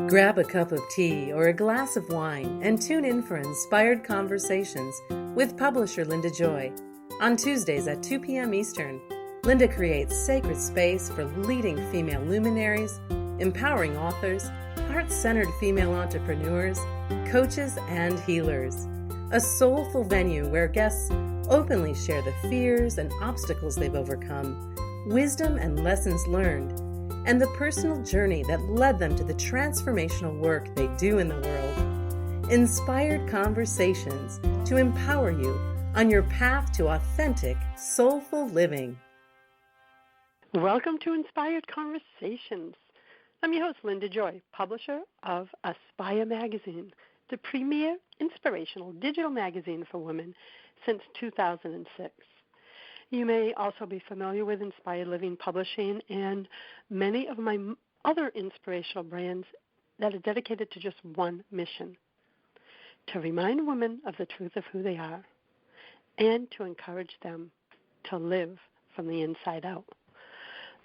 Grab a cup of tea or a glass of wine and tune in for Inspired Conversations with publisher Linda Joy. On Tuesdays at 2 p.m. Eastern, Linda creates sacred space for leading female luminaries, empowering authors, heart-centered female entrepreneurs, coaches, and healers. A soulful venue where guests openly share the fears and obstacles they've overcome, wisdom and lessons learned, and the personal journey that led them to the transformational work they do in the world. Inspired Conversations to empower you on your path to authentic, soulful living. Welcome to Inspired Conversations. I'm your host, Linda Joy, publisher of Aspire Magazine, the premier inspirational digital magazine for women since 2006. You may also be familiar with Inspired Living Publishing and many of my other inspirational brands that are dedicated to just one mission: to remind women of the truth of who they are and to encourage them to live from the inside out.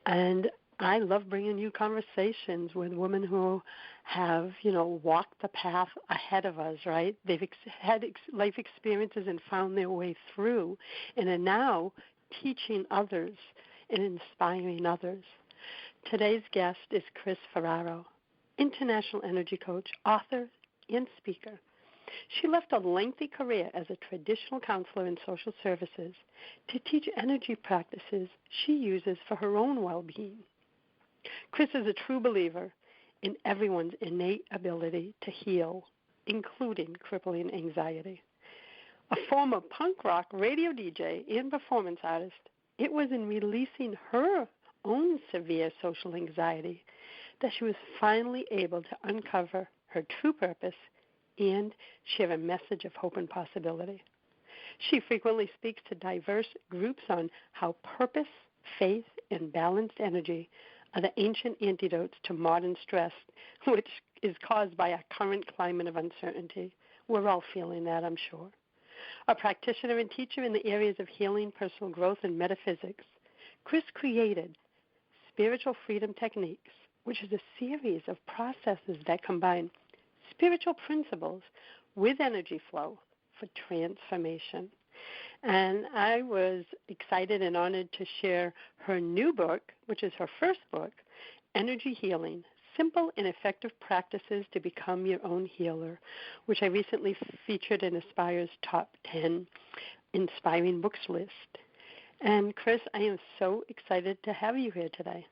And I love bringing you conversations with women who have, walked the path ahead of us, right? They've had life experiences and found their way through and are now teaching others and inspiring others. Today's guest is Kris Ferraro, international energy coach, author, and speaker. She left a lengthy career as a traditional counselor in social services to teach energy practices she uses for her own well-being. Kris is a true believer in everyone's innate ability to heal, including crippling anxiety. A former punk rock radio DJ and performance artist, it was in releasing her own severe social anxiety that she was finally able to uncover her true purpose and share a message of hope and possibility. She frequently speaks to diverse groups on how purpose, faith, and balanced energy are the ancient antidotes to modern stress, which is caused by our current climate of uncertainty. We're all feeling that, I'm sure. A practitioner and teacher in the areas of healing, personal growth, and metaphysics, Kris created Spiritual Freedom Techniques, which is a series of processes that combine spiritual principles with energy flow for transformation. And I was excited and honored to share her new book, which is her first book, Energy Healing, Simple and Effective Practices to Become Your Own Healer, which I recently featured in Aspire's Top 10 Inspiring Books list. And Kris, I am so excited to have you here today.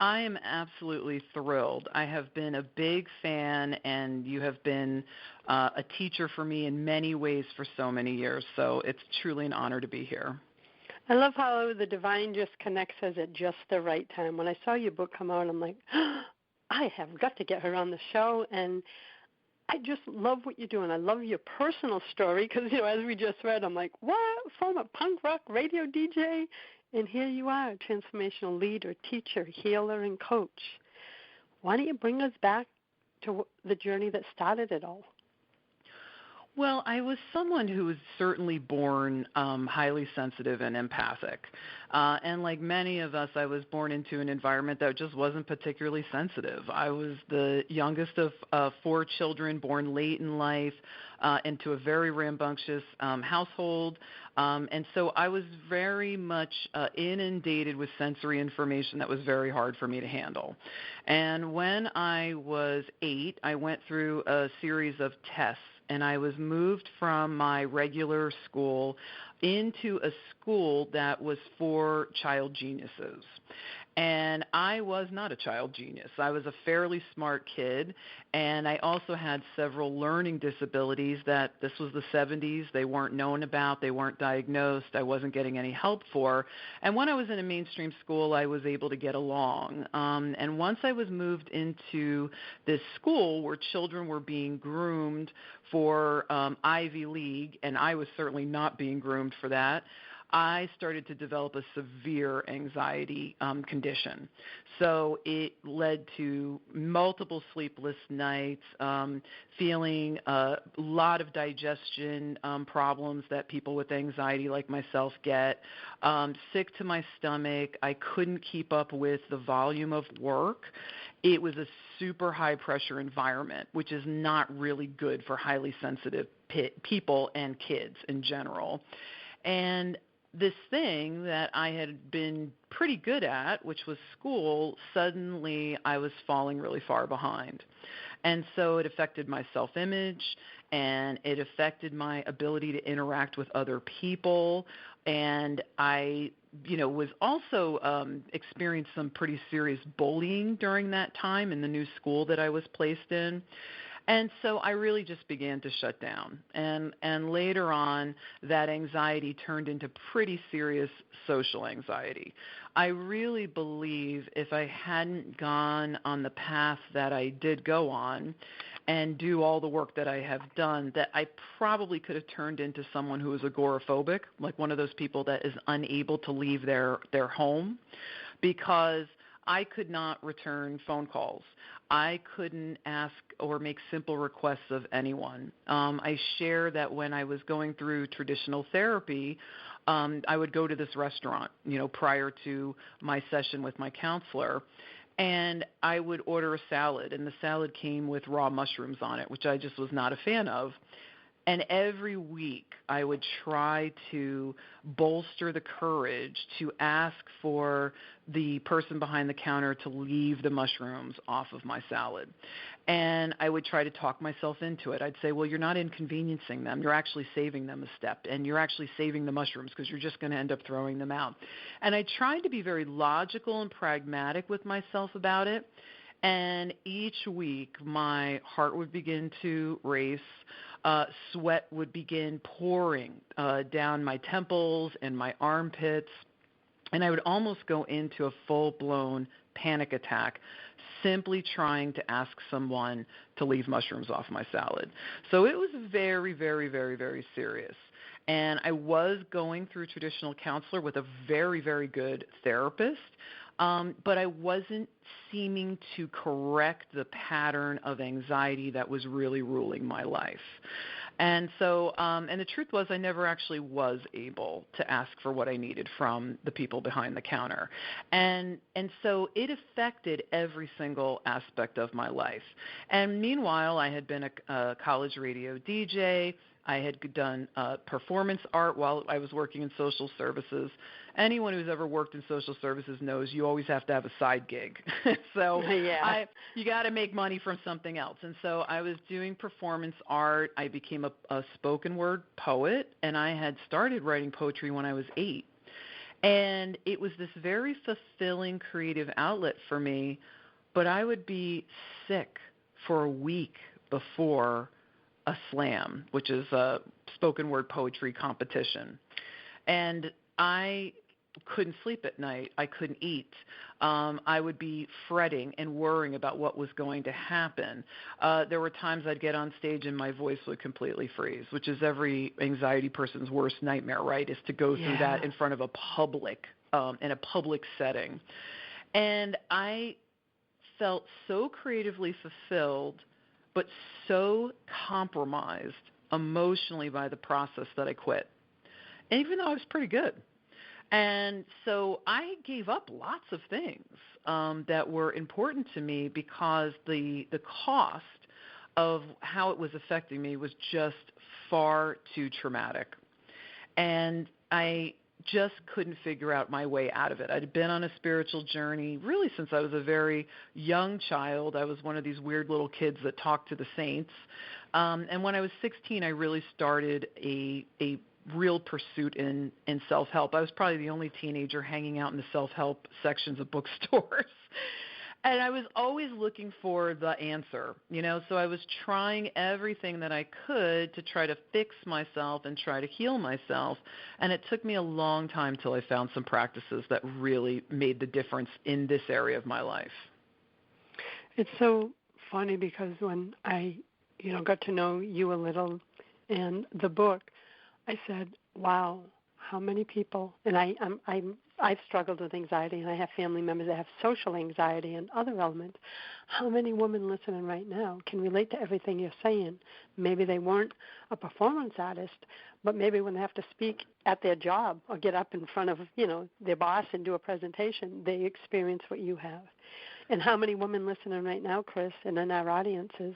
I am absolutely thrilled. I have been a big fan, and you have been a teacher for me in many ways for so many years, so it's truly an honor to be here. I love how the divine just connects us at just the right time. When I saw your book come out, I'm like, I have got to get her on the show, and I just love what you're doing. I love your personal story because, as we just read, I'm like, what? Former punk rock radio DJ? And here you are, transformational leader, teacher, healer, and coach. Why don't you bring us back to the journey that started it all? Well, I was someone who was certainly born highly sensitive and empathic. And like many of us, I was born into an environment that just wasn't particularly sensitive. I was the youngest of 4 children, born late in life, into a very rambunctious household. And so I was very much inundated with sensory information that was very hard for me to handle. And when I was 8, I went through a series of tests, and I was moved from my regular school into a school that was for child geniuses. And I was not a child genius. I was a fairly smart kid, and I also had several learning disabilities that this was the 70s. They weren't known about. They weren't diagnosed. I wasn't getting any help for. And when I was in a mainstream school, I was able to get along. And once I was moved into this school where children were being groomed for Ivy League, and I was certainly not being groomed for that, I started to develop a severe anxiety condition. So it led to multiple sleepless nights, feeling a lot of digestion problems that people with anxiety like myself get, sick to my stomach. I couldn't keep up with the volume of work. It was a super high-pressure environment, which is not really good for highly sensitive people and kids in general. And this thing that I had been pretty good at, which was school, suddenly I was falling really far behind. And so it affected my self-image, and it affected my ability to interact with other people. And I, was also experienced some pretty serious bullying during that time in the new school that I was placed in. And so I really just began to shut down. And later on, that anxiety turned into pretty serious social anxiety. I really believe if I hadn't gone on the path that I did go on and do all the work that I have done, that I probably could have turned into someone who is agoraphobic, like one of those people that is unable to leave their home, because I could not return phone calls. I couldn't ask or make simple requests of anyone. I share that when I was going through traditional therapy, I would go to this restaurant, prior to my session with my counselor, and I would order a salad, and the salad came with raw mushrooms on it, which I just was not a fan of. And every week I would try to bolster the courage to ask for the person behind the counter to leave the mushrooms off of my salad. And I would try to talk myself into it. I'd say, well, you're not inconveniencing them. You're actually saving them a step, and you're actually saving the mushrooms because you're just going to end up throwing them out. And I tried to be very logical and pragmatic with myself about it. And each week my heart would begin to race. Sweat would begin pouring down my temples and my armpits, and I would almost go into a full-blown panic attack simply trying to ask someone to leave mushrooms off my salad. So it was very, very, very, very serious. And I was going through traditional counselor with a very, very good therapist, but I wasn't seeming to correct the pattern of anxiety that was really ruling my life. And so, and the truth was I never actually was able to ask for what I needed from the people behind the counter. And so it affected every single aspect of my life. And meanwhile, I had been a college radio DJ. I had done performance art while I was working in social services. Anyone who's ever worked in social services knows you always have to have a side gig. So yeah. You got to make money from something else. And so I was doing performance art. I became a spoken word poet, and I had started writing poetry when I was 8. And it was this very fulfilling creative outlet for me, but I would be sick for a week before a slam, which is a spoken word poetry competition. And I couldn't sleep at night. I couldn't eat. I would be fretting and worrying about what was going to happen. There were times I'd get on stage and my voice would completely freeze, which is every anxiety person's worst nightmare, right, is to go through that in front of a public, in a public setting. And I felt so creatively fulfilled, but so compromised emotionally by the process that I quit, even though I was pretty good. And so I gave up lots of things that were important to me because the cost of how it was affecting me was just far too traumatic. And I just couldn't figure out my way out of it. I'd been on a spiritual journey really since I was a very young child. I was one of these weird little kids that talked to the saints. And when I was 16, I really started a real pursuit in self-help. I was probably the only teenager hanging out in the self-help sections of bookstores. And I was always looking for the answer, so I was trying everything that I could to try to fix myself and try to heal myself. And it took me a long time till I found some practices that really made the difference in this area of my life. It's so funny because when I, got to know you a little and the book, I said, wow, how many people, and I've struggled with anxiety, and I have family members that have social anxiety and other elements. How many women listening right now can relate to everything you're saying? Maybe they weren't a performance artist, but maybe when they have to speak at their job or get up in front of, their boss and do a presentation, they experience what you have. And how many women listening right now, Kris, and in our audiences,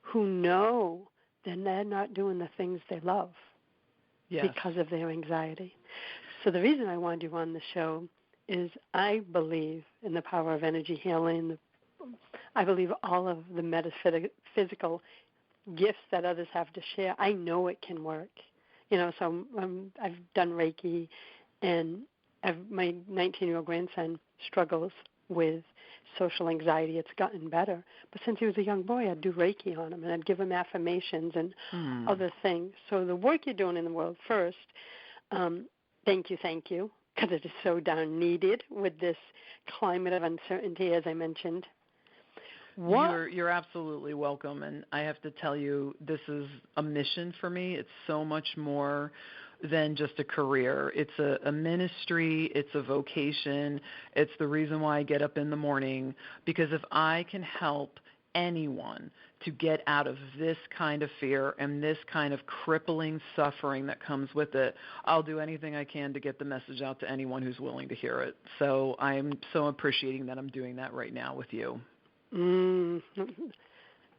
who know that they're not doing the things they love because of their anxiety. So the reason I wanted you on the show is I believe in the power of energy healing. I believe all of the metaphysical gifts that others have to share. I know it can work. So I've done Reiki, and my 19-year-old grandson struggles with social anxiety. It's gotten better. But since he was a young boy, I'd do Reiki on him, and I'd give him affirmations and other things. So the work you're doing in the world, first, thank you, because it is so darn needed with this climate of uncertainty, as I mentioned. You're absolutely welcome, and I have to tell you, this is a mission for me. It's so much more than just a career. It's a ministry. It's a vocation. It's the reason why I get up in the morning, because if I can help anyone to get out of this kind of fear and this kind of crippling suffering that comes with it, I'll do anything I can to get the message out to anyone who's willing to hear it. So I'm so appreciating that I'm doing that right now with you.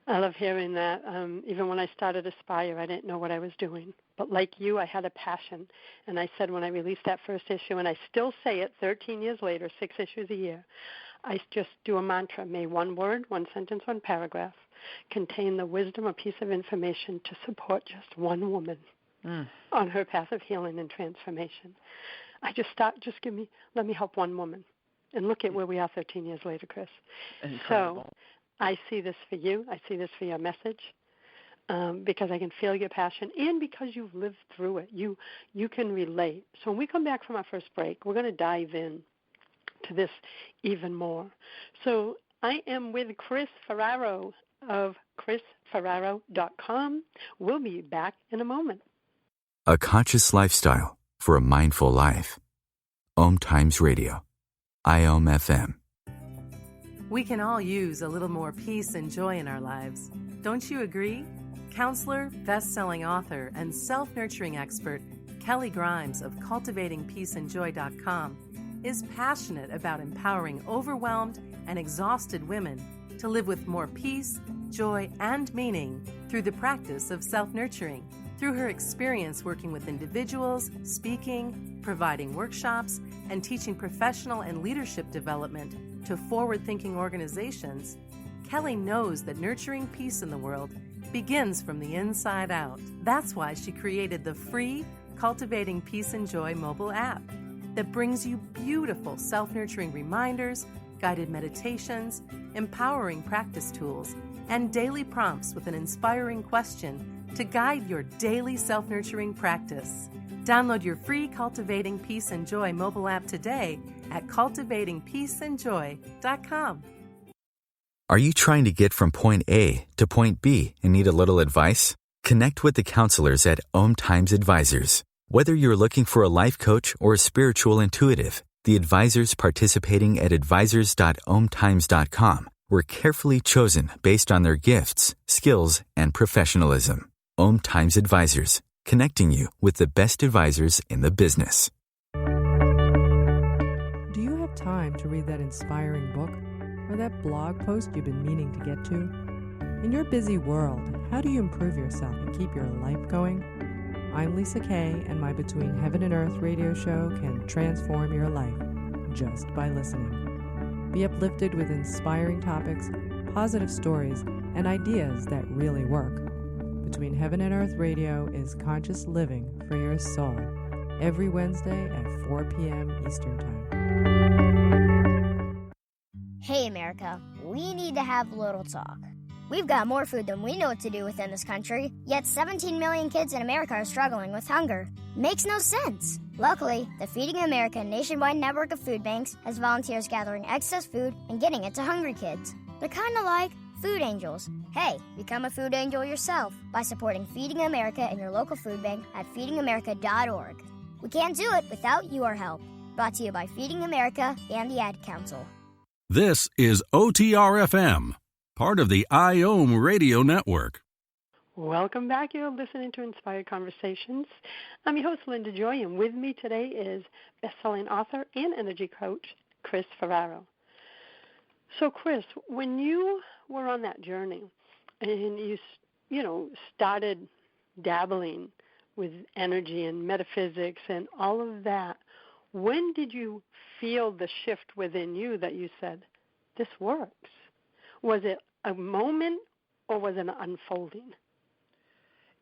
I love hearing that. Even when I started Aspire, I didn't know what I was doing. But like you, I had a passion. And I said when I released that first issue, and I still say it 13 years later, 6 issues a year, I just do a mantra. May one word, one sentence, one paragraph contain the wisdom or piece of information to support just one woman on her path of healing and transformation. I just start, let me help one woman. And look at where we are 13 years later, Kris. Incredible. So I see this for you. I see this for your message because I can feel your passion and because you've lived through it. You can relate. So when we come back from our first break, we're going to dive in to this even more. So I am with Kris Ferraro of chrisferraro.com. We'll be back in a moment. A conscious lifestyle for a mindful life. OMTimes Radio. IOM FM. We can all use a little more peace and joy in our lives. Don't you agree? Counselor, best-selling author, and self-nurturing expert Kelly Grimes of CultivatingPeaceandJoy.com is passionate about empowering overwhelmed and exhausted women to live with more peace, joy, and meaning through the practice of self-nurturing. Through her experience working with individuals, speaking, providing workshops, and teaching professional and leadership development to forward-thinking organizations, Kelly knows that nurturing peace in the world begins from the inside out. That's why she created the free Cultivating Peace and Joy mobile app that brings you beautiful self-nurturing reminders, guided meditations, empowering practice tools, and daily prompts with an inspiring question to guide your daily self-nurturing practice. Download your free Cultivating Peace and Joy mobile app today at cultivatingpeaceandjoy.com. Are you trying to get from point A to point B and need a little advice? Connect with the counselors at OMTimes Advisors. Whether you're looking for a life coach or a spiritual intuitive, the advisors participating at advisors.omtimes.com were carefully chosen based on their gifts, skills, and professionalism. OMTimes Advisors, connecting you with the best advisors in the business. Do you have time to read that inspiring book or that blog post you've been meaning to get to? In your busy world, how do you improve yourself and keep your life going? I'm Lisa Kay, and my Between Heaven and Earth radio show can transform your life just by listening. Be uplifted with inspiring topics, positive stories, and ideas that really work. Between Heaven and Earth Radio is conscious living for your soul, every Wednesday at 4 p.m. Eastern Time. Hey, America, we need to have a little talk. We've got more food than we know what to do with in this country, yet 17 million kids in America are struggling with hunger. Makes no sense. Luckily, the Feeding America nationwide network of food banks has volunteers gathering excess food and getting it to hungry kids. They're kind of like food angels. Hey, become a food angel yourself by supporting Feeding America in your local food bank at feedingamerica.org. We can't do it without your help. Brought to you by Feeding America and the Ad Council. This is OTR-FM, part of the IOM Radio Network. Welcome back. You're listening to Inspired Conversations. I'm your host, Linda Joy, and with me today is best-selling author and energy coach, Kris Ferraro. So, Kris, when you were on that journey and you started dabbling with energy and metaphysics and all of that, when did you feel the shift within you that you said, this works? Was it a moment or was it an unfolding?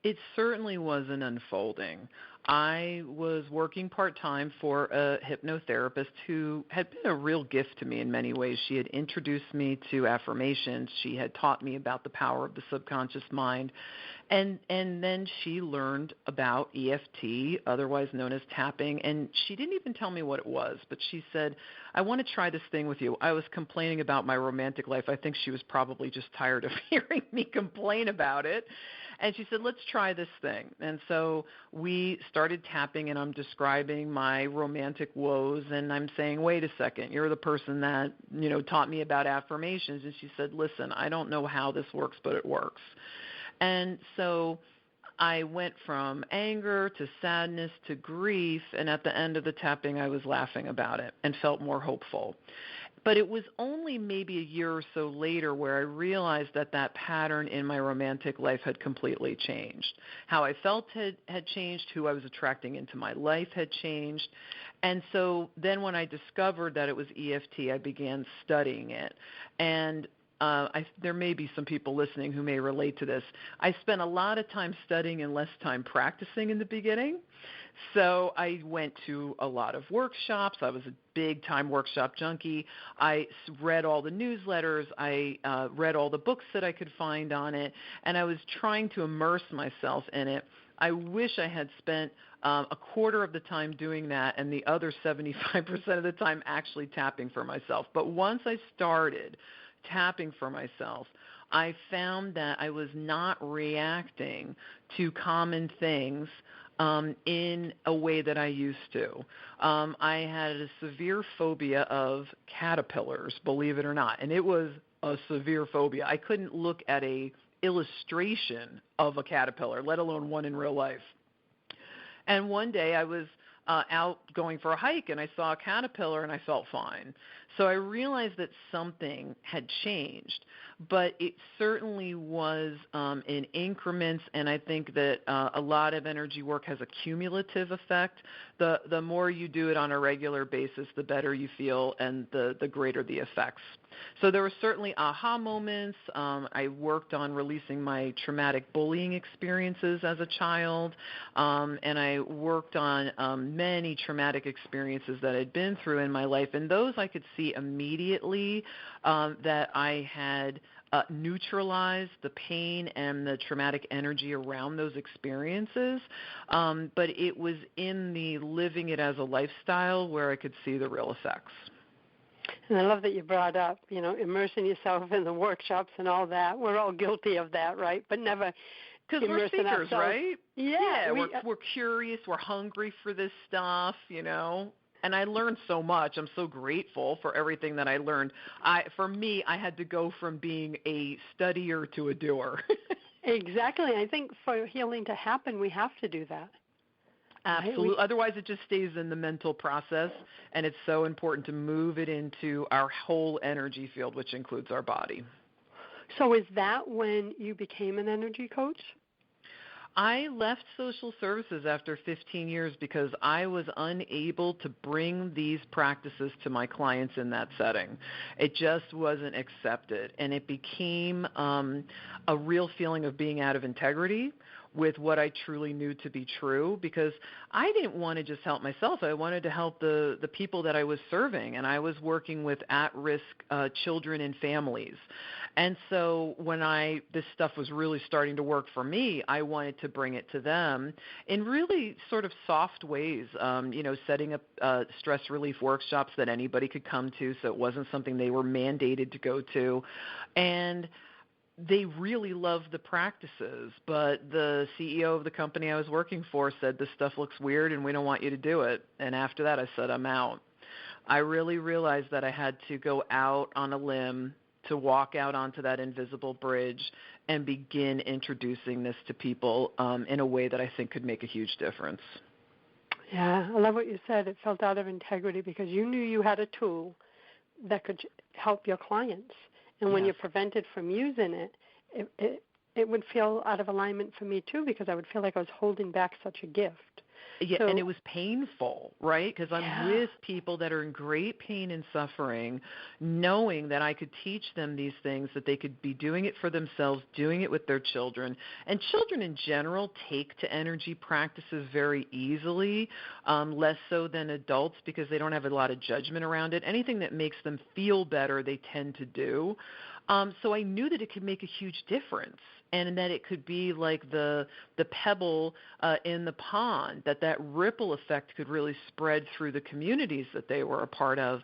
It certainly was an unfolding. I was working part-time for a hypnotherapist who had been a real gift to me in many ways. She had introduced me to affirmations. She had taught me about the power of the subconscious mind. And then she learned about EFT, otherwise known as tapping, and she didn't even tell me what it was, but she said, I want to try this thing with you. I was complaining about my romantic life. I think she was probably just tired of hearing me complain about it. And she said, let's try this thing. And so we started tapping, and I'm describing my romantic woes, and I'm saying, wait a second, you're the person that, taught me about affirmations. And she said, listen, I don't know how this works, but it works. And so I went from anger to sadness to grief, and at the end of the tapping, I was laughing about it and felt more hopeful. But it was only maybe a year or so later where I realized that pattern in my romantic life had completely changed. How I felt had changed, who I was attracting into my life had changed. And so then when I discovered that it was EFT, I began studying it. And there may be some people listening who may relate to this. I spent a lot of time studying and less time practicing in the beginning. So I went to a lot of workshops. I was a big-time workshop junkie. I read all the newsletters. I read all the books that I could find on it, and I was trying to immerse myself in it. I wish I had spent a quarter of the time doing that and the other 75% of the time actually tapping for myself. But once I started tapping for myself, I found that I was not reacting to common things in a way that I used to. I had a severe phobia of caterpillars, believe it or not, and it was a severe phobia. I couldn't look at a illustration of a caterpillar, let alone one in real life. And one day I was out going for a hike, and I saw a caterpillar, and I felt fine. So I realized that something had changed, but it certainly was in increments, and I think that a lot of energy work has a cumulative effect. The more you do it on a regular basis, the better you feel and the greater the effects. So there were certainly aha moments. I worked on releasing my traumatic bullying experiences as a child, and I worked on many traumatic experiences that I'd been through in my life, and those I could see immediately that I had neutralized the pain and the traumatic energy around those experiences, but it was in the living it as a lifestyle where I could see the real effects. And I love that you brought up, immersing yourself in the workshops and all that. We're all guilty of that, right? But never because we're seekers, ourselves. Right? Yeah, we're curious. We're hungry for this stuff, And I learned so much. I'm so grateful for everything that I learned. For me, I had to go from being a studier to a doer. Exactly. I think for healing to happen, we have to do that. Absolutely. Otherwise, it just stays in the mental process, and it's so important to move it into our whole energy field, which includes our body. So is that when you became an energy coach? I left social services after 15 years because I was unable to bring these practices to my clients in that setting. It just wasn't accepted, and it became a real feeling of being out of integrity with what I truly knew to be true, because I didn't want to just help myself. I wanted to help the people that I was serving, and I was working with at-risk children and families. And so when this stuff was really starting to work for me, I wanted to bring it to them in really sort of soft ways, setting up stress relief workshops that anybody could come to, so it wasn't something they were mandated to go to. And they really loved the practices, but the CEO of the company I was working for said, this stuff looks weird and we don't want you to do it. And after that, I said, I'm out. I really realized that I had to go out on a limb to walk out onto that invisible bridge and begin introducing this to people in a way that I think could make a huge difference. Yeah, I love what you said. It felt out of integrity because you knew you had a tool that could help your clients. And when you're prevented from using it, it would feel out of alignment for me too, because I would feel like I was holding back such a gift. Yeah, so, and it was painful, right? Because I'm with people that are in great pain and suffering, knowing that I could teach them these things, that they could be doing it for themselves, doing it with their children. And children in general take to energy practices very easily, less so than adults because they don't have a lot of judgment around it. Anything that makes them feel better, they tend to do. So I knew that it could make a huge difference, and that it could be like the pebble in the pond, that ripple effect could really spread through the communities that they were a part of.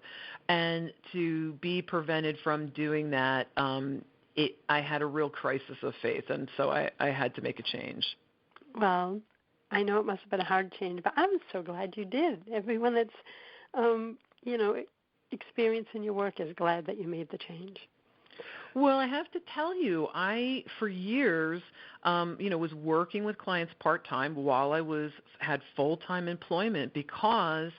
And to be prevented from doing that, I had a real crisis of faith, and so I had to make a change. Well, I know it must have been a hard change, but I'm so glad you did. Everyone that's, experiencing your work is glad that you made the change. Well, I have to tell you, I, for years, was working with clients part-time while I had full-time employment because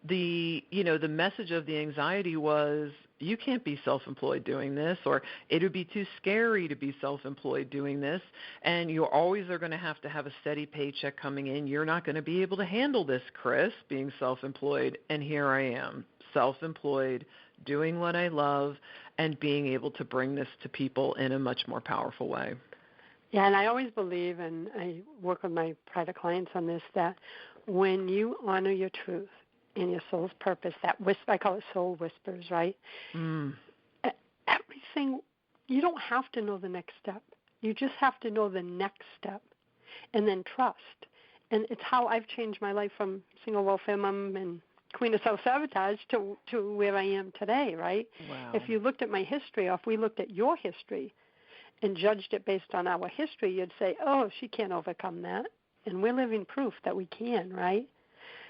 the message of the anxiety was, you can't be self-employed doing this, or it would be too scary to be self-employed doing this, and you always are going to have a steady paycheck coming in. You're not going to be able to handle this, Kris, being self-employed. And here I am, self-employed, doing what I love, and being able to bring this to people in a much more powerful way. Yeah, and I always believe, and I work with my private clients on this, that when you honor your truth and your soul's purpose, that I call it soul whispers, right? Everything, you don't have to know the next step. You just have to know the next step and then trust. And it's how I've changed my life from single welfare mom and queen of self-sabotage to where I am today, right? Wow. If you looked at my history, or if we looked at your history and judged it based on our history, you'd say, oh, she can't overcome that. And we're living proof that we can, right?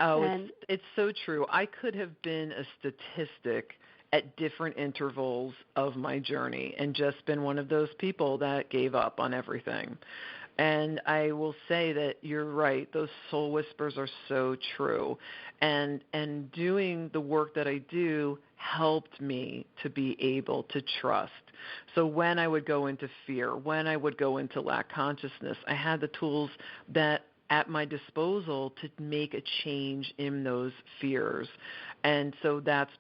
Oh, it's so true. I could have been a statistic at different intervals of my journey and just been one of those people that gave up on everything. And I will say that you're right. Those soul whispers are so true. And doing the work that I do helped me to be able to trust. So when I would go into fear, when I would go into lack consciousness, I had the tools that at my disposal to make a change in those fears. And so that's,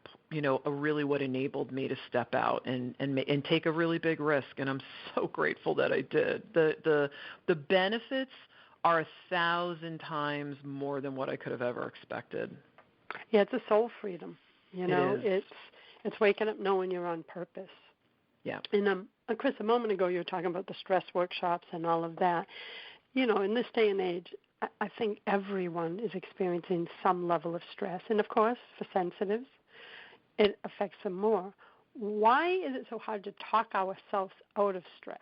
really what enabled me to step out and take a really big risk. And I'm so grateful that I did. The benefits are 1,000 times more than what I could have ever expected. Yeah, it's a soul freedom. It is. It's waking up knowing you're on purpose. Yeah. And Kris, a moment ago you were talking about the stress workshops and all of that. In this day and age, I think everyone is experiencing some level of stress. And, of course, for sensitives, it affects them more. Why is it so hard to talk ourselves out of stress?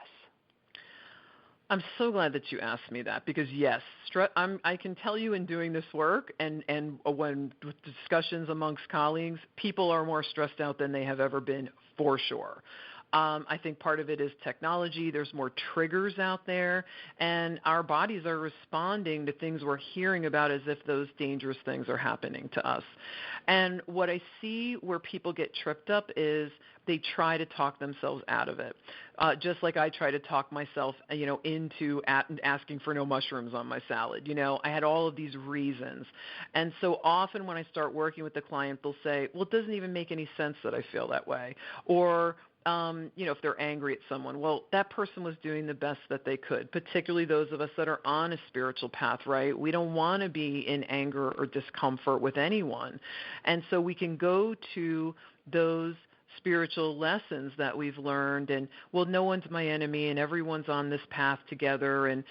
I'm so glad that you asked me that because, yes, I can tell you in doing this work and when with discussions amongst colleagues, people are more stressed out than they have ever been for sure. I think part of it is technology. There's more triggers out there, and our bodies are responding to things we're hearing about as if those dangerous things are happening to us. And what I see where people get tripped up is they try to talk themselves out of it, just like I try to talk myself, into asking for no mushrooms on my salad. I had all of these reasons. And so often when I start working with the client, they'll say, well, it doesn't even make any sense that I feel that way. Or if they're angry at someone, well, that person was doing the best that they could, particularly those of us that are on a spiritual path, right? We don't want to be in anger or discomfort with anyone. And so we can go to those spiritual lessons that we've learned and, well, no one's my enemy and everyone's on this path together and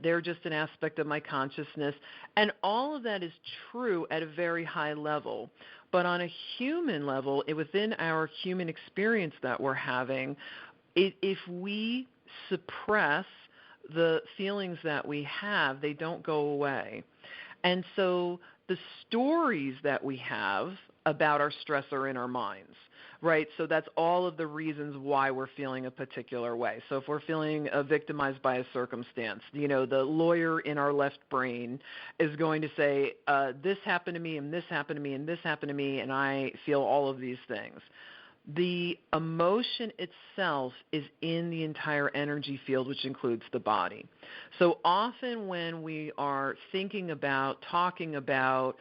they're just an aspect of my consciousness. And all of that is true at a very high level. But on a human level, within our human experience that we're having, if we suppress the feelings that we have, they don't go away. And so the stories that we have about our stress are in our minds, right? So that's all of the reasons why we're feeling a particular way. So if we're feeling victimized by a circumstance, the lawyer in our left brain is going to say, this happened to me, and this happened to me, and this happened to me, and I feel all of these things. The emotion itself is in the entire energy field, which includes the body. So often when we are thinking about, talking about,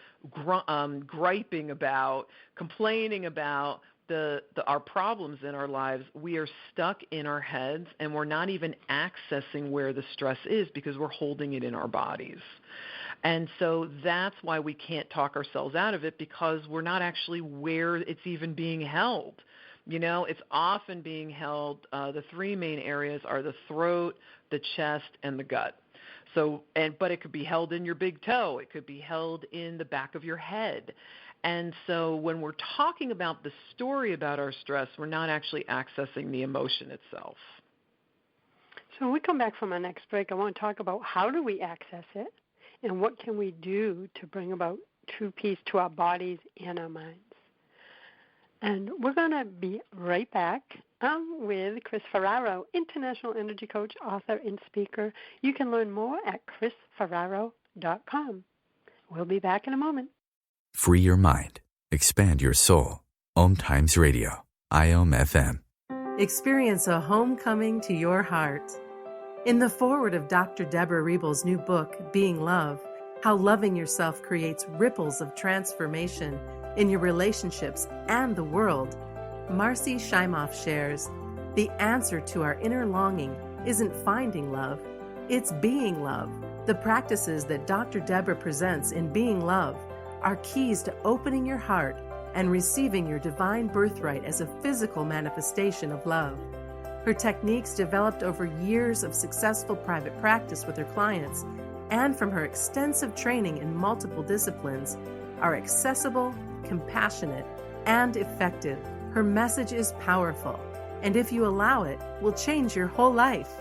griping about, complaining about our problems in our lives, we are stuck in our heads, and we're not even accessing where the stress is because we're holding it in our bodies. And so that's why we can't talk ourselves out of it, because we're not actually where it's even being held. It's often being held, the three main areas are the throat, the chest, and the gut. But it could be held in your big toe. It could be held in the back of your head. And so when we're talking about the story about our stress, we're not actually accessing the emotion itself. So when we come back from our next break, I want to talk about how do we access it and what can we do to bring about true peace to our bodies and our minds. And we're going to be right back with Kris Ferraro, international energy coach, author, and speaker. You can learn more at krisferraro.com. We'll be back in a moment. Free your mind. Expand your soul. OMTimes Radio. IOM FM. Experience a homecoming to your heart. In the foreword of Dr. Deborah Riebel's new book, Being Love, How Loving Yourself Creates Ripples of Transformation in Your Relationships and the World, Marcy Shimoff shares, the answer to our inner longing isn't finding love, it's being love. The practices that Dr. Deborah presents in Being Love are keys to opening your heart and receiving your divine birthright as a physical manifestation of love. Her techniques, developed over years of successful private practice with her clients and from her extensive training in multiple disciplines, are accessible, compassionate, and effective. Her message is powerful, and if you allow it, will change your whole life.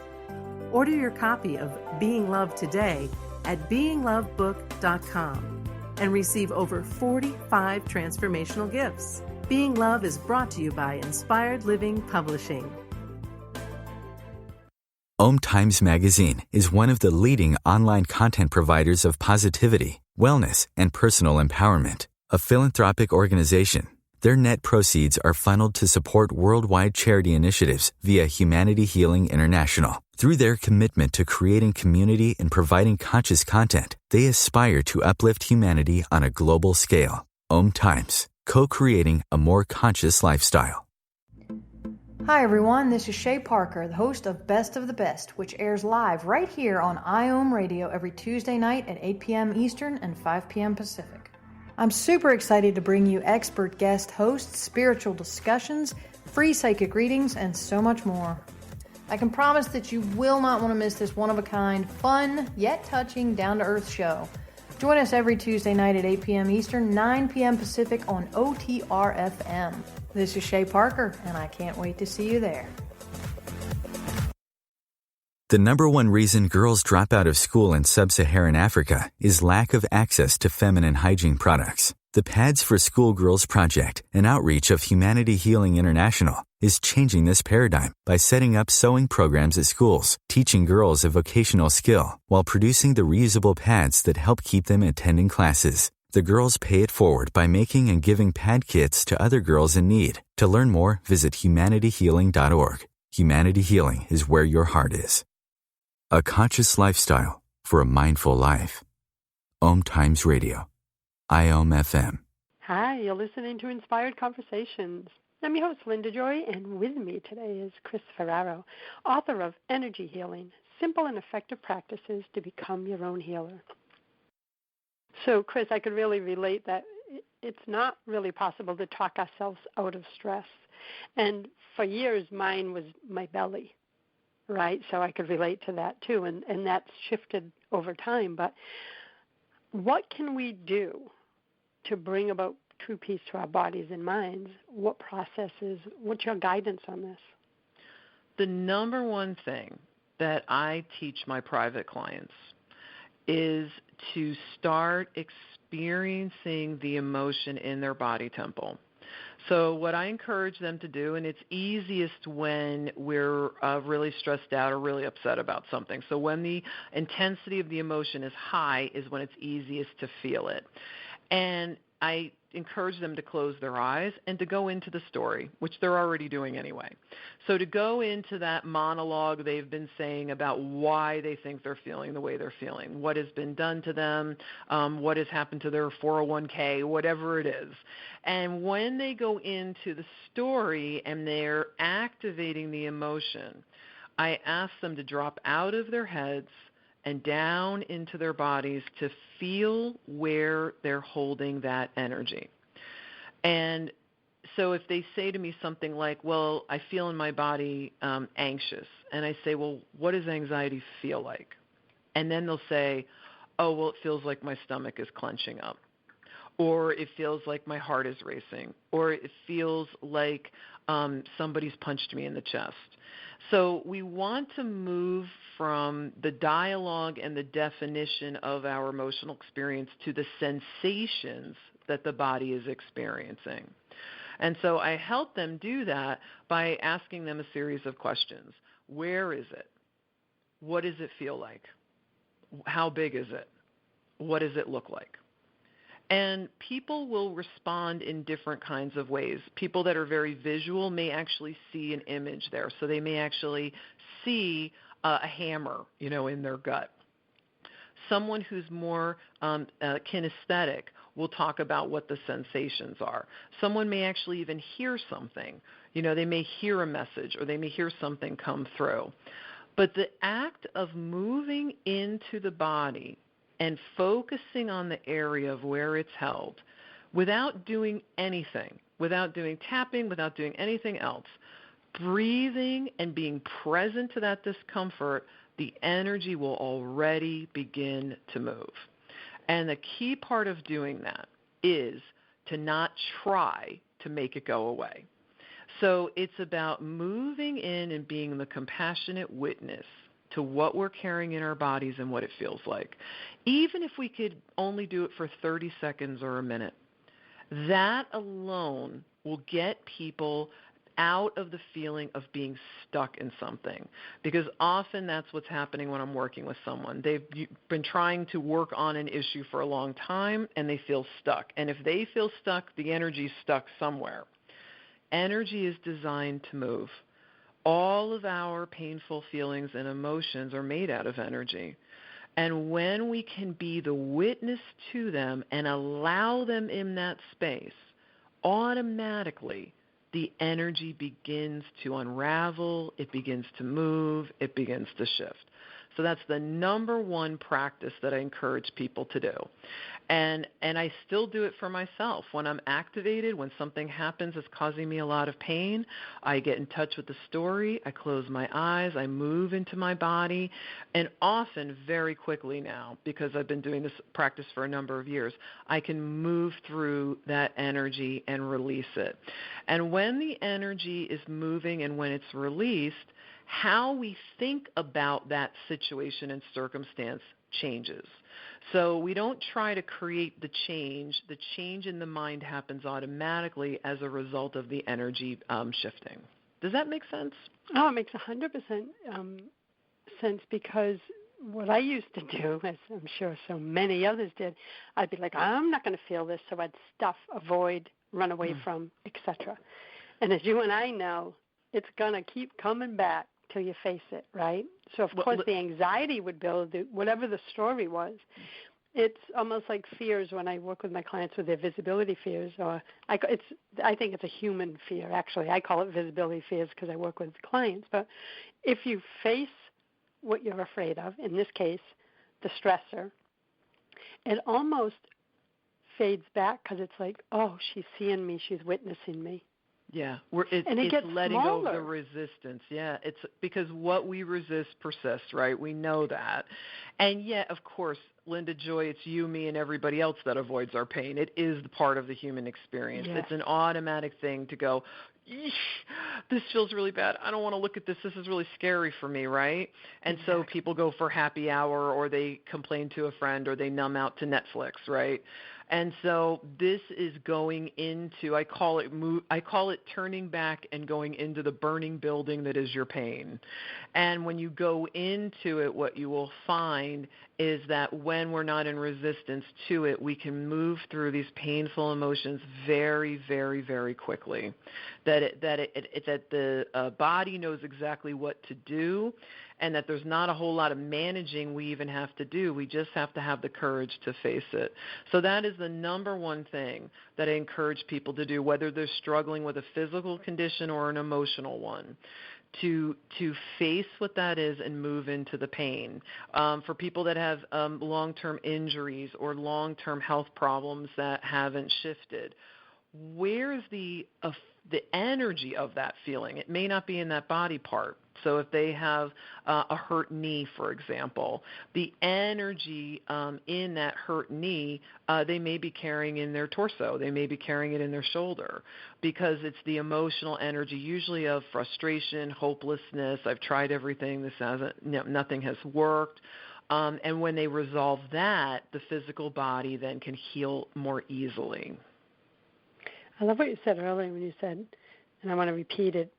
Order your copy of Being Love today at beinglovebook.com and receive over 45 transformational gifts. Being Love is brought to you by Inspired Living Publishing. OMTimes Magazine is one of the leading online content providers of positivity, wellness, and personal empowerment. A philanthropic organization, their net proceeds are funneled to support worldwide charity initiatives via Humanity Healing International. Through their commitment to creating community and providing conscious content, they aspire to uplift humanity on a global scale. OMTimes, co-creating a more conscious lifestyle. Hi everyone, this is Shay Parker, the host of Best of the Best, which airs live right here on IOM Radio every Tuesday night at 8 p.m. Eastern and 5 p.m. Pacific. I'm super excited to bring you expert guest hosts, spiritual discussions, free psychic readings, and so much more. I can promise that you will not want to miss this one-of-a-kind, fun, yet touching, down-to-earth show. Join us every Tuesday night at 8 p.m. Eastern, 9 p.m. Pacific on OTR-FM. This is Shay Parker, and I can't wait to see you there. The number one reason girls drop out of school in sub-Saharan Africa is lack of access to feminine hygiene products. The Pads for Schoolgirls Project, an outreach of Humanity Healing International, is changing this paradigm by setting up sewing programs at schools, teaching girls a vocational skill, while producing the reusable pads that help keep them attending classes. The girls pay it forward by making and giving pad kits to other girls in need. To learn more, visit humanityhealing.org. Humanity Healing is where your heart is. A conscious lifestyle for a mindful life. OMTimes Radio. IOM FM. Hi, you're listening to Inspired Conversations. I'm your host, Linda Joy, and with me today is Kris Ferraro, author of Energy Healing, Simple and Effective Practices to Become Your Own Healer. So, Kris, I could really relate that it's not really possible to talk ourselves out of stress. And for years, mine was my belly, right? So I could relate to that too, and that's shifted over time. But what can we do to bring about true peace to our bodies and minds? What processes, what's your guidance on this? The number one thing that I teach my private clients is to start experiencing the emotion in their body temple. So what I encourage them to do, and it's easiest when we're really stressed out or really upset about something. So when the intensity of the emotion is high is when it's easiest to feel it. And I encourage them to close their eyes and to go into the story, which they're already doing anyway. So to go into that monologue they've been saying about why they think they're feeling the way they're feeling, what has been done to them, what has happened to their 401k, whatever it is. And when they go into the story and they're activating the emotion, I ask them to drop out of their heads and down into their bodies to feel where they're holding that energy. And so if they say to me something like, well, I feel in my body anxious, and I say, well, what does anxiety feel like? And then they'll say, oh, well, it feels like my stomach is clenching up, or it feels like my heart is racing, or it feels like somebody's punched me in the chest. So we want to move from the dialogue and the definition of our emotional experience to the sensations that the body is experiencing. And so I help them do that by asking them a series of questions. Where is it? What does it feel like? How big is it? What does it look like? And people will respond in different kinds of ways. People that are very visual may actually see an image there. So they may actually see a hammer, in their gut. Someone who's more kinesthetic will talk about what the sensations are. Someone may actually even hear something. They may hear a message or they may hear something come through. But the act of moving into the body and focusing on the area of where it's held without doing anything, without doing tapping, without doing anything else, breathing and being present to that discomfort, the energy will already begin to move. And the key part of doing that is to not try to make it go away. So it's about moving in and being the compassionate witness to what we're carrying in our bodies and what it feels like. Even if we could only do it for 30 seconds or a minute, that alone will get people out of the feeling of being stuck in something, because often that's what's happening when I'm working with someone. They've been trying to work on an issue for a long time and they feel stuck. And if they feel stuck, the energy's stuck somewhere. Energy is designed to move. All of our painful feelings and emotions are made out of energy. And when we can be the witness to them and allow them in that space, automatically the energy begins to unravel, it begins to move, it begins to shift. So that's the number one practice that I encourage people to do. And I still do it for myself. When I'm activated, when something happens that's causing me a lot of pain, I get in touch with the story, I close my eyes, I move into my body, and often very quickly now, because I've been doing this practice for a number of years, I can move through that energy and release it. And when the energy is moving and when it's released, how we think about that situation and circumstance changes. So we don't try to create the change. The change in the mind happens automatically as a result of the energy shifting. Does that make sense? Oh, it makes 100% sense, because what I used to do, as I'm sure so many others did, I'd be like, I'm not going to feel this, so I'd stuff, avoid, run away from, etc. And as you and I know, it's going to keep coming back till you face it, right? So, of course, the anxiety would build, whatever the story was. It's almost like fears when I work with my clients with their visibility fears. Or I think it's a human fear, actually. I call it visibility fears because I work with clients. But if you face what you're afraid of, in this case, the stressor, it almost fades back because it's like, oh, she's seeing me, she's witnessing me. Yeah, it's letting go of the resistance. Yeah, it's because what we resist persists, right? We know that. And yet, of course, Linda Joy, it's you, me, and everybody else that avoids our pain. It is the part of the human experience. Yes. It's an automatic thing to go, this feels really bad. I don't want to look at this. This is really scary for me, right? And so people go for happy hour, or they complain to a friend, or they numb out to Netflix, right? And so this is going into, I call it turning back and going into the burning building that is your pain. And when you go into it, what you will find is that when we're not in resistance to it, we can move through these painful emotions very, very, very quickly. That the body knows exactly what to do, and that there's not a whole lot of managing we even have to do. We just have to have the courage to face it. So that is the number one thing that I encourage people to do, whether they're struggling with a physical condition or an emotional one, to face what that is and move into the pain. For people that have long-term injuries or long-term health problems that haven't shifted, where's the energy of that feeling? It may not be in that body part. So if they have a hurt knee, for example, the energy in that hurt knee, they may be carrying in their torso. They may be carrying it in their shoulder, because it's the emotional energy, usually of frustration, hopelessness. I've tried everything. Nothing has worked. And when they resolve that, the physical body then can heal more easily. I love what you said earlier when you said, and I want to repeat it,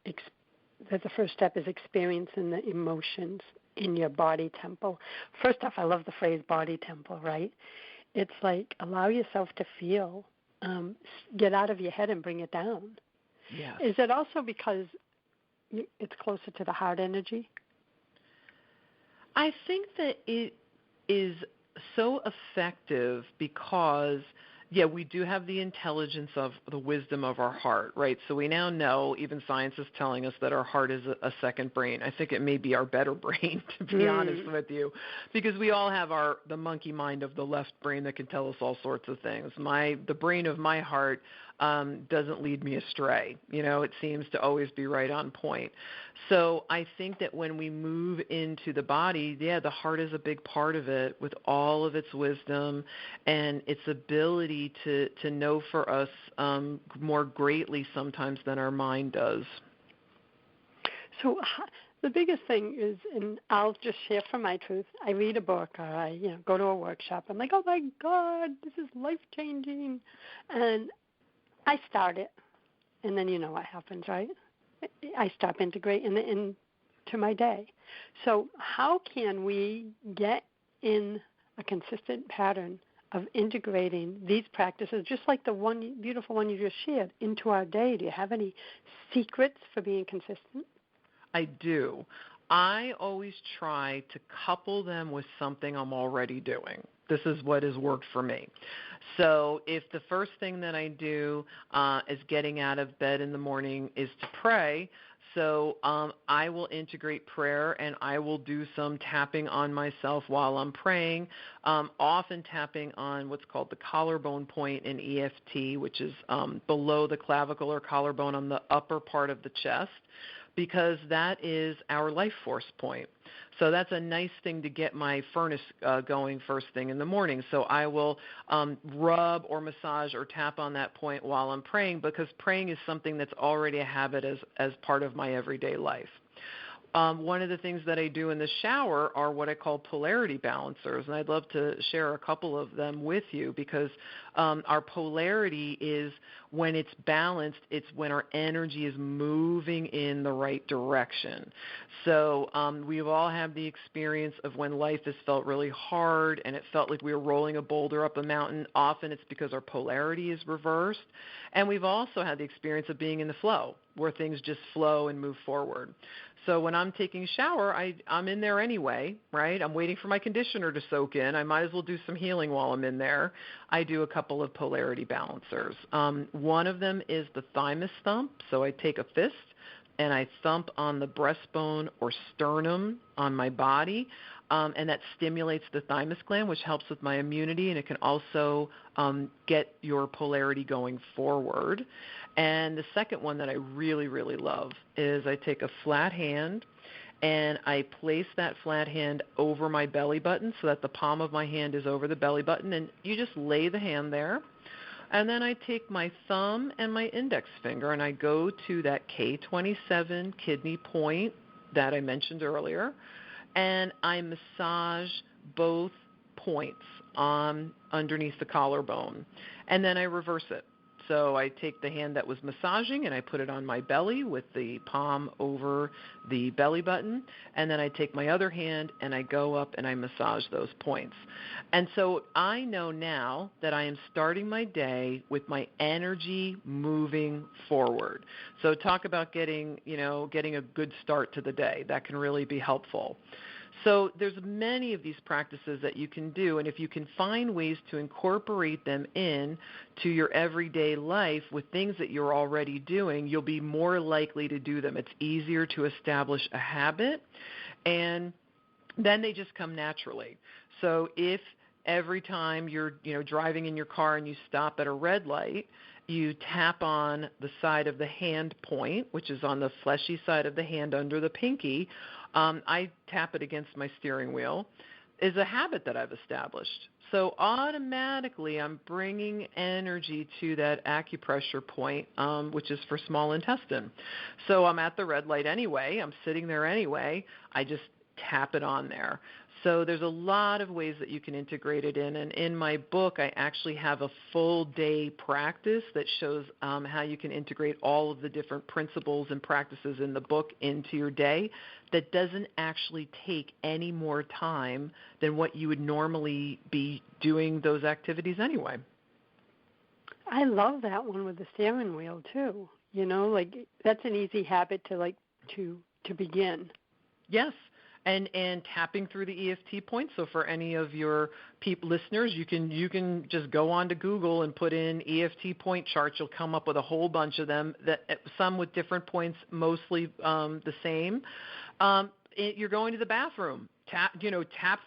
that the first step is experiencing the emotions in your body temple. First off, I love the phrase body temple, right? It's like allow yourself to feel, get out of your head and bring it down. Yes. Is it also because it's closer to the heart energy? I think that it is so effective because we do have the intelligence of the wisdom of our heart, right? So we now know, even science is telling us, that our heart is a second brain. I think it may be our better brain, to be honest with you, because we all have the monkey mind of the left brain that can tell us all sorts of things. The brain of my heart doesn't lead me astray. It seems to always be right on point. So I think that when we move into the body, the heart is a big part of it, with all of its wisdom and its ability to know for us more greatly sometimes than our mind does. So the biggest thing is, and I'll just share from my truth, I read a book or I go to a workshop. I'm like, oh my God, this is life-changing. And I start it, and then you know what happens, right? I stop integrating it into my day. So how can we get in a consistent pattern of integrating these practices, just like the one beautiful one you just shared, into our day? Do you have any secrets for being consistent? I do. I always try to couple them with something I'm already doing. This is what has worked for me. So if the first thing that I do is getting out of bed in the morning is to pray, so I will integrate prayer, and I will do some tapping on myself while I'm praying, often tapping on what's called the collarbone point in EFT, which is below the clavicle or collarbone on the upper part of the chest, because that is our life force point. So that's a nice thing to get my furnace going first thing in the morning. So I will rub or massage or tap on that point while I'm praying, because praying is something that's already a habit as part of my everyday life. One of the things that I do in the shower are what I call polarity balancers, and I'd love to share a couple of them with you, because our polarity is when it's balanced, it's when our energy is moving in the right direction. So we've all had the experience of when life has felt really hard and it felt like we were rolling a boulder up a mountain. Often it's because our polarity is reversed. And we've also had the experience of being in the flow, where things just flow and move forward. So when I'm taking a shower, I'm in there anyway, right? I'm waiting for my conditioner to soak in. I might as well do some healing while I'm in there. I do a couple of polarity balancers. One of them is the thymus thump. So I take a fist and I thump on the breastbone or sternum on my body, and that stimulates the thymus gland, which helps with my immunity, and it can also get your polarity going forward. And the second one that I really, really love is I take a flat hand and I place that flat hand over my belly button so that the palm of my hand is over the belly button, and you just lay the hand there. And then I take my thumb and my index finger and I go to that K27 kidney point that I mentioned earlier, and I massage both points underneath the collarbone, and then I reverse it. So I take the hand that was massaging and I put it on my belly with the palm over the belly button, and then I take my other hand and I go up and I massage those points. And so I know now that I am starting my day with my energy moving forward. So talk about getting a good start to the day. That can really be helpful. So there's many of these practices that you can do, and if you can find ways to incorporate them in to your everyday life with things that you're already doing, you'll be more likely to do them. It's easier to establish a habit, and then they just come naturally. So if every time you're driving in your car and you stop at a red light, you tap on the side of the hand point, which is on the fleshy side of the hand under the pinky. I tap it against my steering wheel, is a habit that I've established. So automatically I'm bringing energy to that acupressure point, which is for small intestine. So I'm at the red light anyway. I'm sitting there anyway. I just tap it on there. So there's a lot of ways that you can integrate it in. And in my book, I actually have a full day practice that shows how you can integrate all of the different principles and practices in the book into your day that doesn't actually take any more time than what you would normally be doing those activities anyway. I love that one with the steering wheel too. That's an easy habit to begin. Yes. And tapping through the EFT points. So for any of your listeners, you can just go on to Google and put in EFT point charts. You'll come up with a whole bunch of them, some with different points, mostly the same. You're going to the bathroom. Tap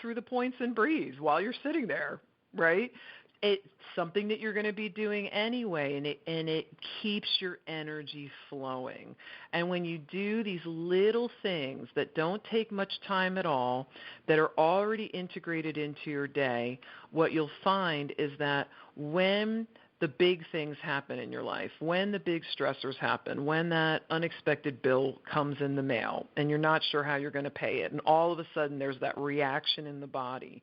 through the points and breathe while you're sitting there, right? It's something that you're going to be doing anyway, and it keeps your energy flowing. And when you do these little things that don't take much time at all, that are already integrated into your day, what you'll find is that when the big things happen in your life, when the big stressors happen, when that unexpected bill comes in the mail and you're not sure how you're going to pay it, and all of a sudden there's that reaction in the body,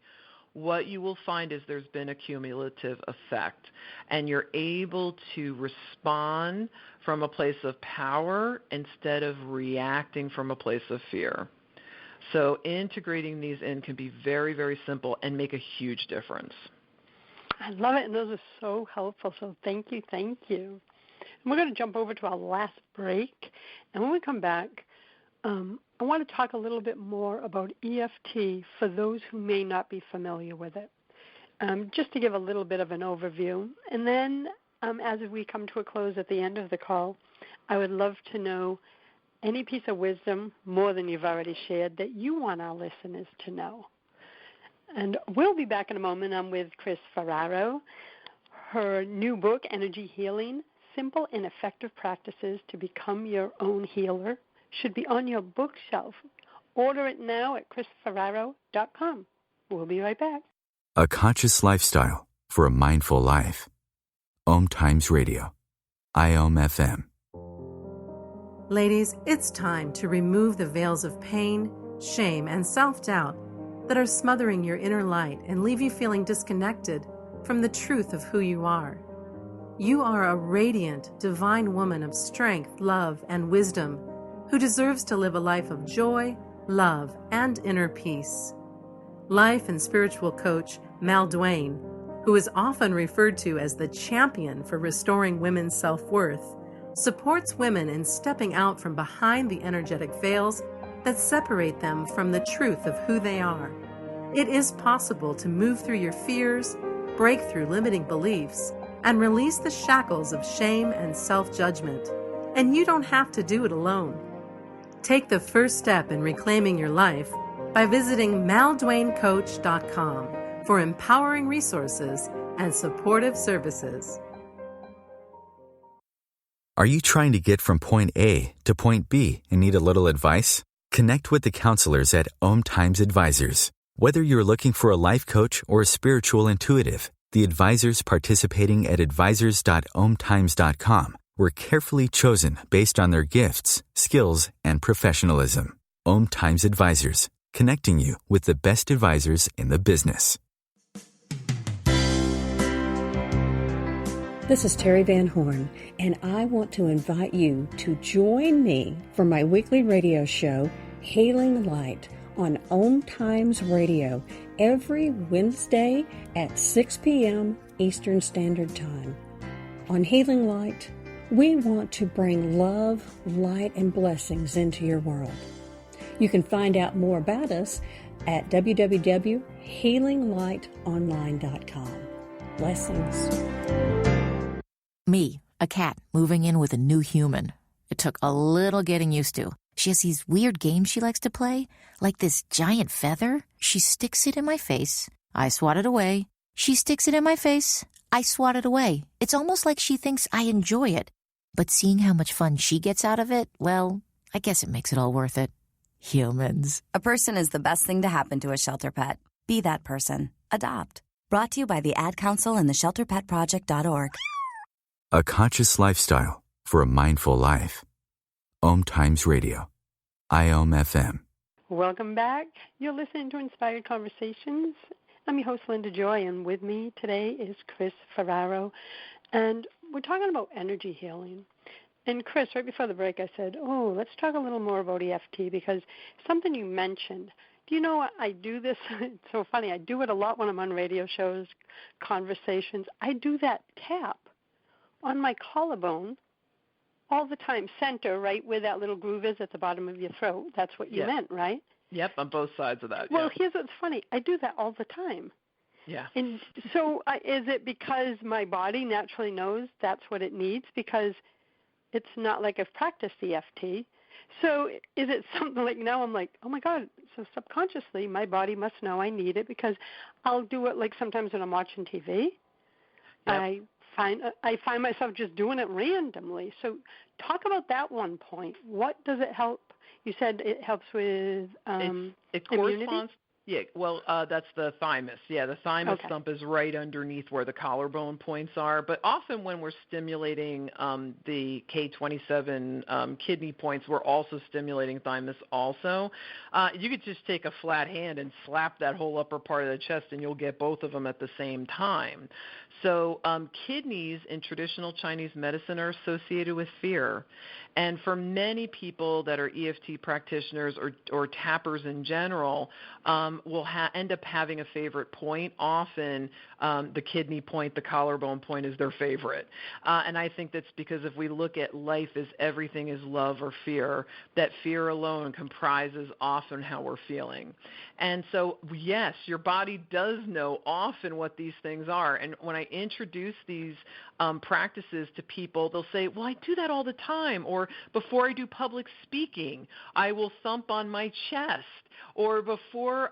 what you will find is there's been a cumulative effect, and you're able to respond from a place of power instead of reacting from a place of fear. So integrating these in can be very, very simple and make a huge difference. I love it, and those are so helpful, so thank you. And we're going to jump over to our last break, and when we come back, I want to talk a little bit more about EFT for those who may not be familiar with it, just to give a little bit of an overview. And then as we come to a close at the end of the call, I would love to know any piece of wisdom, more than you've already shared, that you want our listeners to know. And we'll be back in a moment. I'm with Kris Ferraro. Her new book, Energy Healing, Simple and Effective Practices to Become Your Own Healer, should be on your bookshelf. Order it now at chrisferraro.com. We'll be right back. A conscious lifestyle for a mindful life. OMTimes Radio. IOM FM. Ladies, it's time to remove the veils of pain, shame, and self-doubt that are smothering your inner light and leave you feeling disconnected from the truth of who you are. You are a radiant, divine woman of strength, love, and wisdom who deserves to live a life of joy, love, and inner peace. Life and spiritual coach Mal Duane, who is often referred to as the champion for restoring women's self-worth, supports women in stepping out from behind the energetic veils that separate them from the truth of who they are. It is possible to move through your fears, break through limiting beliefs, and release the shackles of shame and self-judgment. And you don't have to do it alone. Take the first step in reclaiming your life by visiting malduanecoach.com for empowering resources and supportive services. Are you trying to get from point A to point B and need a little advice? Connect with the counselors at OMTimes Advisors. Whether you're looking for a life coach or a spiritual intuitive, The advisors participating at advisors.omtimes.com were carefully chosen based on their gifts, skills, and professionalism. OMTimes Advisors, connecting you with the best advisors in the business. This is Terry Van Horn, and I want to invite you to join me for my weekly radio show, Hailing Light, on OMTimes Radio every Wednesday at 6 p.m. Eastern Standard Time. On Hailing Light, we want to bring love, light, and blessings into your world. You can find out more about us at www.healinglightonline.com. Blessings. Me, a cat moving in with a new human. It took a little getting used to. She has these weird games she likes to play, like this giant feather. She sticks it in my face. I swat it away. She sticks it in my face. I swat it away. It's almost like she thinks I enjoy it. But seeing how much fun she gets out of it, well, I guess it makes it all worth it. Humans. A person is the best thing to happen to a shelter pet. Be that person. Adopt. Brought to you by the Ad Council and the ShelterPetProject.org. A conscious lifestyle for a mindful life. OMTimes Radio. IOM FM. Welcome back. You're listening to Inspired Conversations. I'm your host, Linda Joy, and with me today is Kris Ferraro. And we're talking about energy healing. And Kris, right before the break, I said, let's talk a little more about EFT because something you mentioned. Do you know I do this? It's so funny. I do it a lot when I'm on radio shows, conversations. I do that tap on my collarbone all the time, center, right where that little groove is at the bottom of your throat. That's what you meant, right? Yep, on both sides of that. Well, here's what's funny. I do that all the time. Yeah. And so is it because my body naturally knows that's what it needs? Because it's not like I've practiced EFT. So is it something like now I'm like, oh, my God, so subconsciously my body must know I need it because I'll do it like sometimes when I'm watching TV. Yep. I find myself just doing it randomly. So talk about that one point. What does it help? You said it helps with it immunity? Corresponds. Yeah, well, that's the thymus. Yeah, the thymus stump is right underneath where the collarbone points are. But often when we're stimulating the K27 kidney points, we're also stimulating thymus also. You could just take a flat hand and slap that whole upper part of the chest, and you'll get both of them at the same time. So kidneys in traditional Chinese medicine are associated with fear. And for many people that are EFT practitioners or tappers in general, will end up having a favorite point. Often the kidney point, the collarbone point is their favorite. And I think that's because if we look at life as everything is love or fear, that fear alone comprises often how we're feeling. And so, yes, your body does know often what these things are. And when I introduce these practices to people, they'll say, well, I do that all the time. Or before I do public speaking, I will thump on my chest. Or before,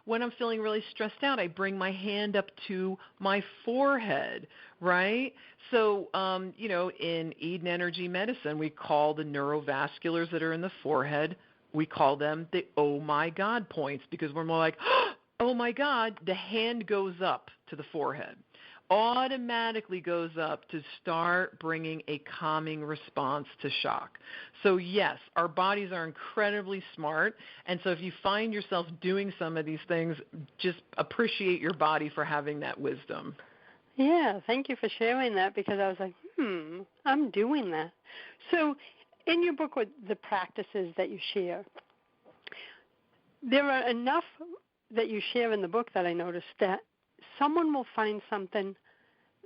when I'm feeling really stressed out, I bring my hand up to my forehead, right? So, in Eden Energy Medicine, we call the neurovasculars that are in the forehead, we call them the oh my God points because we're more like, oh my God, the hand goes up to the forehead. Automatically goes up to start bringing a calming response to shock. So yes, our bodies are incredibly smart, and so if you find yourself doing some of these things, just appreciate your body for having that wisdom. Yeah, thank you for sharing that because I was like, I'm doing that. So in your book with the practices that you share, there are enough that you share in the book that I noticed that someone will find something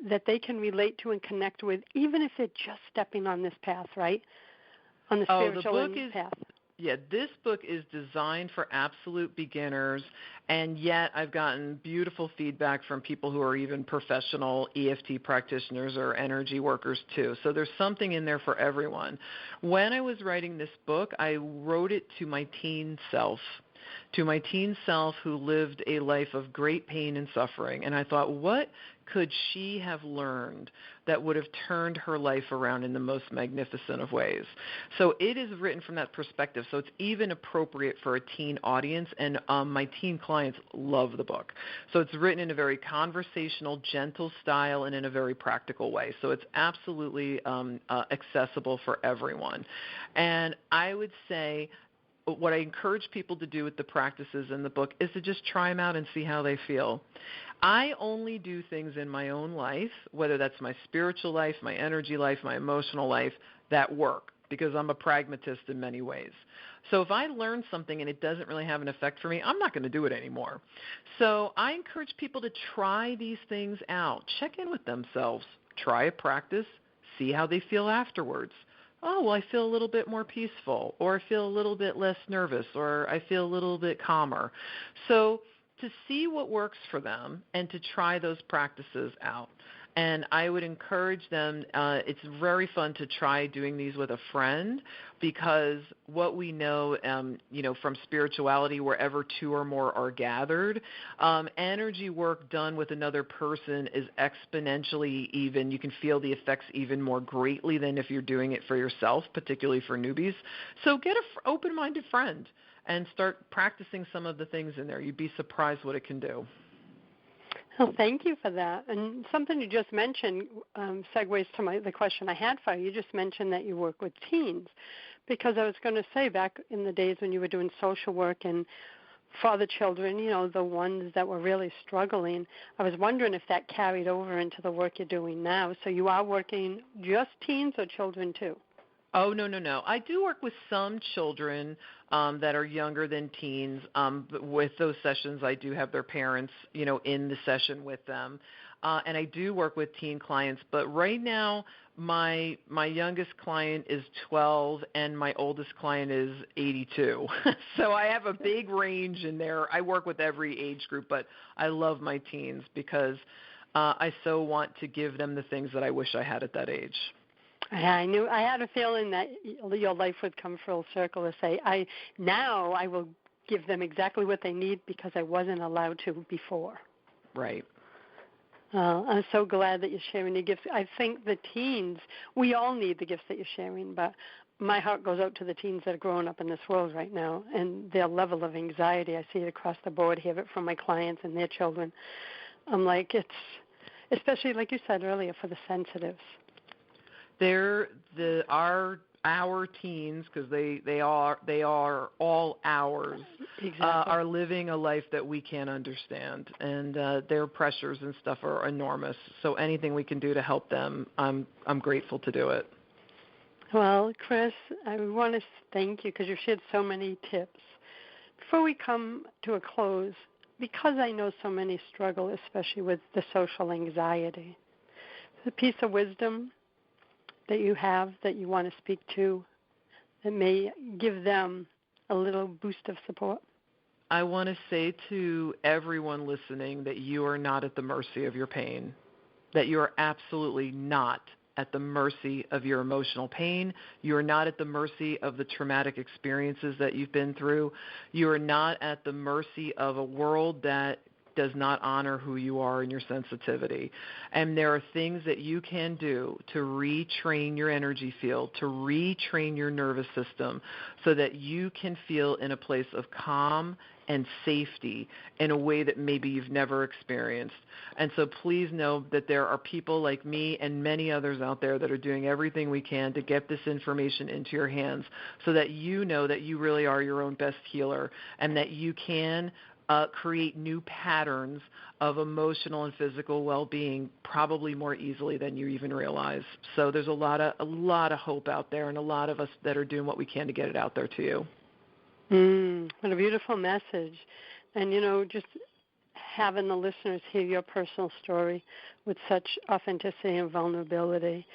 that they can relate to and connect with, even if they're just stepping on this path, right? On the spiritual path. Yeah, this book is designed for absolute beginners, and yet I've gotten beautiful feedback from people who are even professional EFT practitioners or energy workers too. So there's something in there for everyone. When I was writing this book, I wrote it to my teen self. to my teen self who lived a life of great pain and suffering. And I thought, what could she have learned that would have turned her life around in the most magnificent of ways? So it is written from that perspective. So it's even appropriate for a teen audience, and my teen clients love the book. So it's written in a very conversational, gentle style and in a very practical way. So it's absolutely accessible for everyone. And I would say what I encourage people to do with the practices in the book is to just try them out and see how they feel. I only do things in my own life, whether that's my spiritual life, my energy life, my emotional life, that work, because I'm a pragmatist in many ways. So if I learn something and it doesn't really have an effect for me, I'm not going to do it anymore. So I encourage people to try these things out. Check in with themselves. Try a practice. See how they feel afterwards. Oh, well, I feel a little bit more peaceful, or I feel a little bit less nervous, or I feel a little bit calmer. So to see what works for them and to try those practices out. And I would encourage them, it's very fun to try doing these with a friend, because what we know, from spirituality, wherever two or more are gathered, energy work done with another person is exponentially even. You can feel the effects even more greatly than if you're doing it for yourself, particularly for newbies. So get an open-minded friend and start practicing some of the things in there. You'd be surprised what it can do. Well, thank you for that. And something you just mentioned segues to the question I had for you. You just mentioned that you work with teens, because I was going to say back in the days when you were doing social work and for the children, the ones that were really struggling, I was wondering if that carried over into the work you're doing now. So you are working just teens or children too? Oh, no. I do work with some children that are younger than teens. But with those sessions, I do have their parents, in the session with them. And I do work with teen clients. But right now, my youngest client is 12 and my oldest client is 82. So I have a big range in there. I work with every age group, but I love my teens because I so want to give them the things that I wish I had at that age. I had a feeling that your life would come full circle to say, I will give them exactly what they need because I wasn't allowed to before. Right. I'm so glad that you're sharing your gifts. I think the teens, we all need the gifts that you're sharing, but my heart goes out to the teens that are growing up in this world right now and their level of anxiety. I see it across the board, hear it from my clients and their children. I'm like, it's, especially like you said earlier, for the sensitives. They're our teens, because they are all ours. Exactly. Are living a life that we can't understand, and their pressures and stuff are enormous. So anything we can do to help them, I'm grateful to do it. Well, Kris, I want to thank you because you've shared so many tips. Before we come to a close, because I know so many struggle, especially with the social anxiety, the piece of wisdom that you have that you want to speak to that may give them a little boost of support? I want to say to everyone listening that you are not at the mercy of your pain, that you are absolutely not at the mercy of your emotional pain. You are not at the mercy of the traumatic experiences that you've been through. You are not at the mercy of a world that does not honor who you are and your sensitivity. And there are things that you can do to retrain your energy field, to retrain your nervous system so that you can feel in a place of calm and safety in a way that maybe you've never experienced. And so please know that there are people like me and many others out there that are doing everything we can to get this information into your hands so that you know that you really are your own best healer and that you can create new patterns of emotional and physical well-being probably more easily than you even realize. So there's a lot of hope out there and a lot of us that are doing what we can to get it out there to you. What a beautiful message. And, just having the listeners hear your personal story with such authenticity and vulnerability,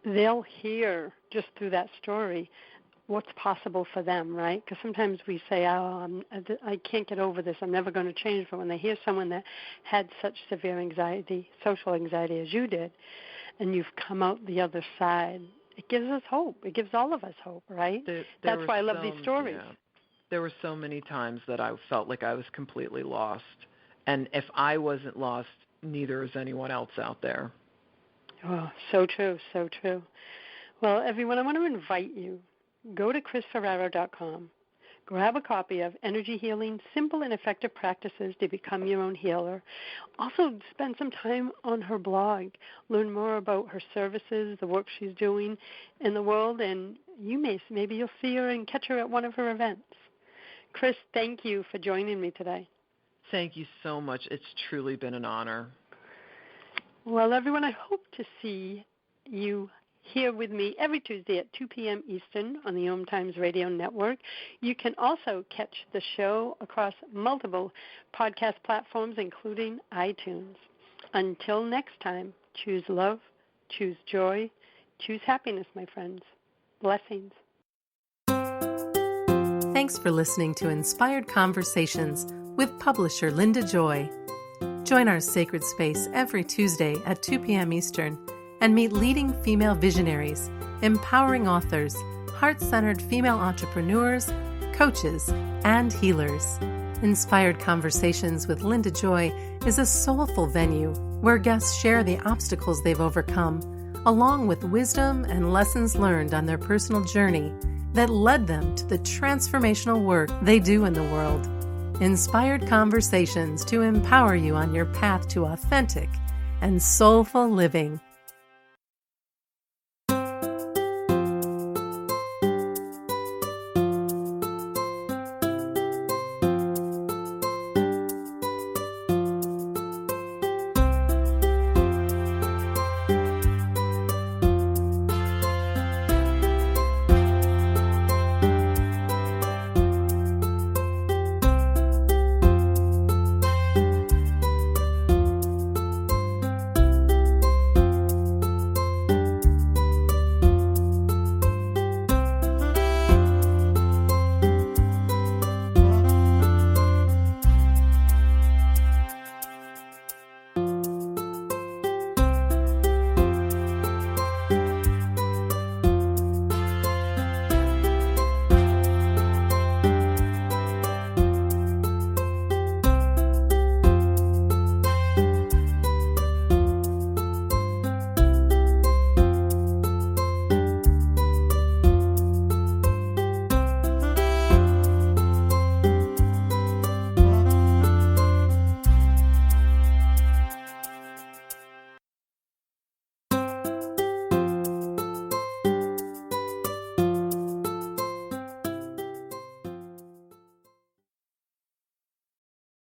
they'll hear just through that story what's possible for them, right? Because sometimes we say, I can't get over this, I'm never going to change. But when they hear someone that had such severe anxiety, social anxiety as you did, and you've come out the other side, it gives us hope. It gives all of us hope, right? That's why I love these stories. there were so many times that I felt like I was completely lost. And if I wasn't lost, neither is anyone else out there. Oh, so true, so true. Well, everyone, I want to invite you. Go to KrisFerraro.com. Grab a copy of Energy Healing, Simple and Effective Practices to Become Your Own Healer. Also, spend some time on her blog. Learn more about her services, the work she's doing in the world, and maybe you'll see her and catch her at one of her events. Kris, thank you for joining me today. Thank you so much. It's truly been an honor. Well, everyone, I hope to see you here with me every Tuesday at 2 p.m. Eastern on the OMTimes Radio Network. You can also catch the show across multiple podcast platforms, including iTunes. Until next time, choose love, choose joy, choose happiness, my friends. Blessings. Thanks for listening to Inspired Conversations with publisher Linda Joy. Join our sacred space every Tuesday at 2 p.m. Eastern and meet leading female visionaries, empowering authors, heart-centered female entrepreneurs, coaches, and healers. Inspired Conversations with Linda Joy is a soulful venue where guests share the obstacles they've overcome, along with wisdom and lessons learned on their personal journey that led them to the transformational work they do in the world. Inspired Conversations to empower you on your path to authentic and soulful living.